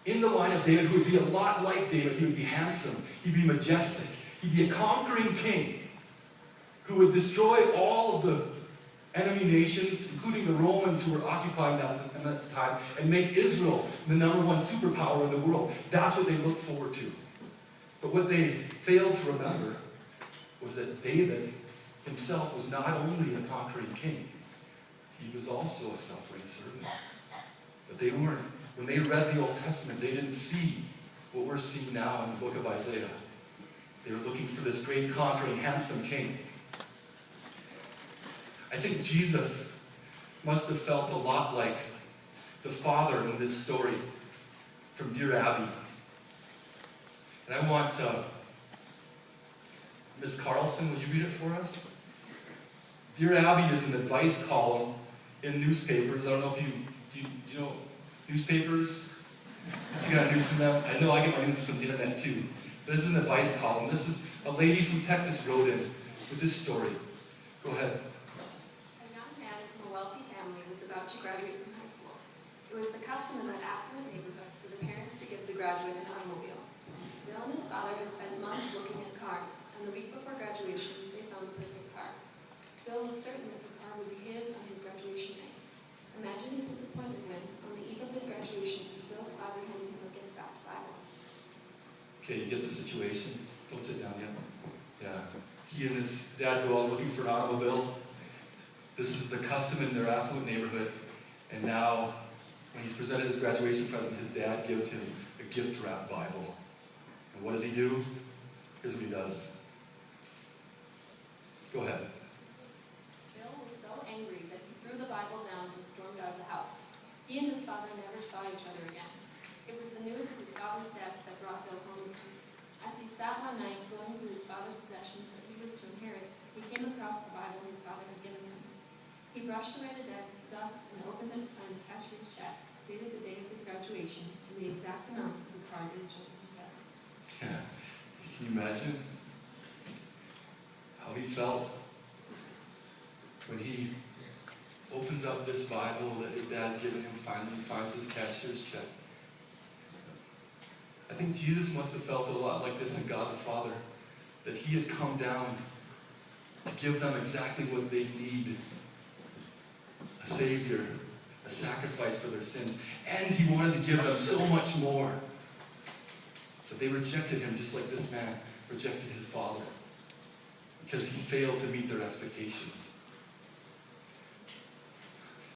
in the line of David, who would be a lot like David. He would be handsome. He'd be majestic. He'd be a conquering king who would destroy all of the enemy nations, including the Romans who were occupying them at the time, and make Israel the #1 superpower in the world. That's what they looked forward to. But what they failed to remember was that David himself was not only a conquering king, he was also a suffering servant. But they weren't. When they read the Old Testament, they didn't see what we're seeing now in the book of Isaiah. They were looking for this great, conquering, handsome king. I think Jesus must have felt a lot like the father in this story from Dear Abby. And I want Ms. Carlson, will you read it for us? Dear Abby is an advice column in newspapers. I don't know if you know newspapers? You see got news from them? I know I get my news from the internet too. This is an advice column. This is a lady from Texas wrote in with this story. Go ahead. A young man from a wealthy family was about to graduate from high school. It was the custom in that affluent neighborhood for the parents to give the graduate an automobile. Bill and his father had spent months looking at cars, and the week before graduation, they found the perfect car. Bill was certain that the car would be his on his graduation night. Imagine his disappointment when, on the eve of his graduation, Bill's father handed him a gift-wrapped Bible. Okay, you get the situation. Don't sit down yet. Yeah. He and his dad go out looking for an automobile. This is the custom in their affluent neighborhood. And now, when he's presented his graduation present, his dad gives him a gift-wrapped Bible. And what does he do? Here's what he does. Go ahead. Bill was so angry that he threw the Bible down and stormed out of the house. He and his father never saw each other again. It was the news of his father's death that brought Bill home. As he sat one night going through his father's possessions that he was to inherit, he came across the Bible his father had given him. He brushed away the dust and opened it to find the cashier's check, dated the day of his graduation, and the exact amount of the card he had chosen to get. Yeah. Can you imagine how he felt when he opens up this Bible that his dad had given him, finally finds his cashier's check? I think Jesus must have felt a lot like this in God the Father, that he had come down to give them exactly what they need: a Savior, a sacrifice for their sins, and he wanted to give them so much more. But they rejected him just like this man rejected his father, because he failed to meet their expectations.